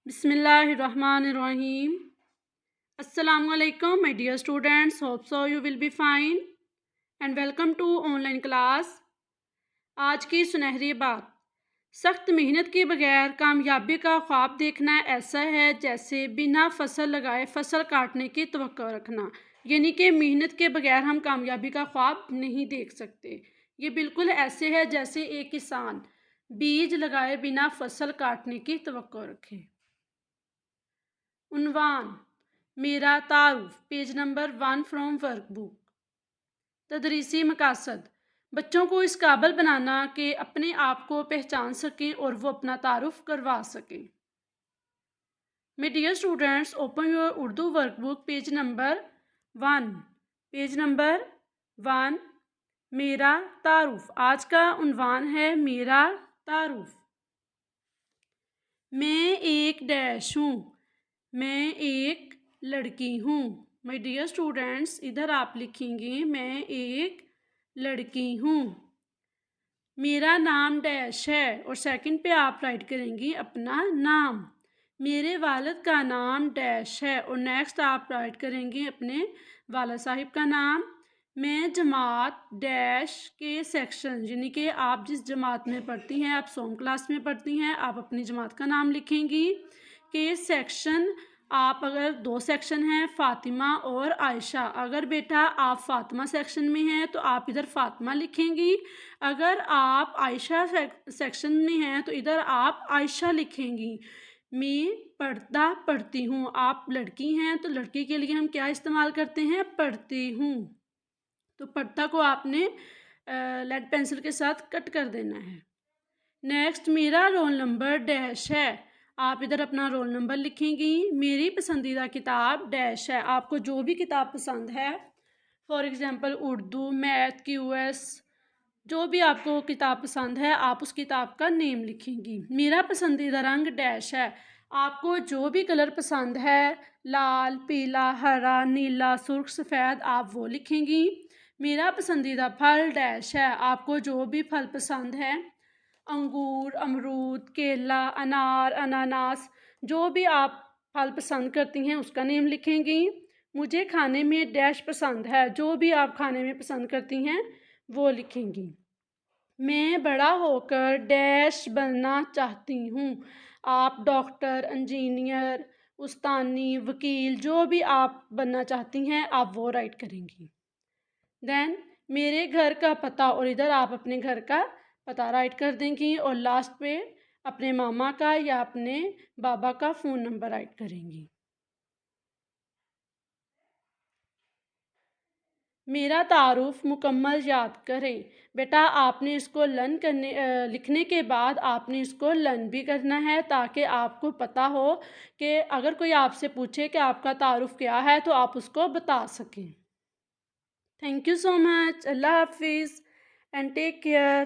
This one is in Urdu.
Bismillahirrahmanirrahim. Assalamu alaikum, my dear students. Hope so you will be fine. And welcome to online class. آج کی سنہری بات: سخت محنت کے بغیر کامیابی کا خواب دیکھنا ایسا ہے جیسے بنا فصل لگائے فصل کاٹنے کی توقع رکھنا. یعنی کہ محنت کے بغیر ہم کامیابی کا خواب نہیں دیکھ سکتے. یہ بالکل ایسے ہے جیسے ایک کسان بیج لگائے بنا فصل کاٹنے کی توقع رکھے. عنوان: میرا تعارف، پیج نمبر 1 فرام ورک بک. تدریسی مقاصد: بچوں کو اس قابل بنانا کہ اپنے آپ کو پہچان سکیں اور وہ اپنا تعارف کروا سکیں. My dear students, open your Urdu workbook, page number 1. Page number 1. میرا تعارف. آج کا عنوان ہے میرا تعارف. میں ایک ڈیش ہوں. میں ایک لڑکی ہوں. My dear students, ادھر آپ لکھیں گے میں ایک لڑکی ہوں. میرا نام ڈیش ہے اور سیکنڈ پہ آپ رائٹ کریں گے اپنا نام. میرے والد کا نام ڈیش ہے اور نیکسٹ آپ رائٹ کریں گے اپنے والد صاحب کا نام. میں جماعت ڈیش کے سیکشن، یعنی کہ آپ جس جماعت میں پڑھتی ہیں، آپ سوم کلاس میں پڑھتی ہیں، آپ اپنی جماعت کا نام لکھیں گی. کہ سیکشن، آپ اگر 2 سیکشن ہیں فاطمہ اور عائشہ، اگر بیٹا آپ فاطمہ سیکشن میں ہیں تو آپ ادھر فاطمہ لکھیں گی. اگر آپ عائشہ سیکشن میں ہیں تو ادھر آپ عائشہ لکھیں گی. میں پڑھتی ہوں. آپ لڑکی ہیں تو لڑکی کے لیے ہم کیا استعمال کرتے ہیں؟ پڑھتی ہوں. تو پڑھتا کو آپ نے لیڈ پینسل کے ساتھ کٹ کر دینا ہے. نیکسٹ، میرا رول نمبر ڈیش ہے. آپ ادھر اپنا رول نمبر لکھیں گی. میری پسندیدہ کتاب ڈیش ہے. آپ کو جو بھی کتاب پسند ہے، for example Urdu, math, QS، جو بھی آپ کو کتاب پسند ہے آپ اس کتاب کا نیم لکھیں گی. میرا پسندیدہ رنگ ڈیش ہے. آپ کو جو بھی کلر پسند ہے، لال، پیلا، ہرا، نیلا، سرخ، سفید، آپ وہ لکھیں گی. میرا پسندیدہ پھل ڈیش ہے. آپ کو جو بھی پھل پسند ہے، انگور، امرود، کیلا، انار، اناناس، جو بھی آپ پھل پسند کرتی ہیں اس کا نیم لکھیں گی. مجھے کھانے میں ڈیش پسند ہے. جو بھی آپ کھانے میں پسند کرتی ہیں وہ لکھیں گی. میں بڑا ہو کر ڈیش بننا چاہتی ہوں. آپ ڈاکٹر، انجینئر، استانی، وکیل، جو بھی آپ بننا چاہتی ہیں آپ وہ رائٹ کریں گی. دین میرے گھر کا پتہ، اور ادھر آپ اپنے گھر کا پتہ رائٹ کر دیں گی اور لاسٹ پہ اپنے ماما کا یا اپنے بابا کا فون نمبر رائٹ کریں گی. میرا تعارف مکمل یاد کریں. بیٹا آپ نے اس کو لکھنے کے بعد آپ نے اس کو لرن بھی کرنا ہے تاکہ آپ کو پتہ ہو کہ اگر کوئی آپ سے پوچھے کہ آپ کا تعارف کیا ہے تو آپ اس کو بتا سکیں. تھینک یو سو مچ. اللہ حافظ اینڈ ٹیک کیئر.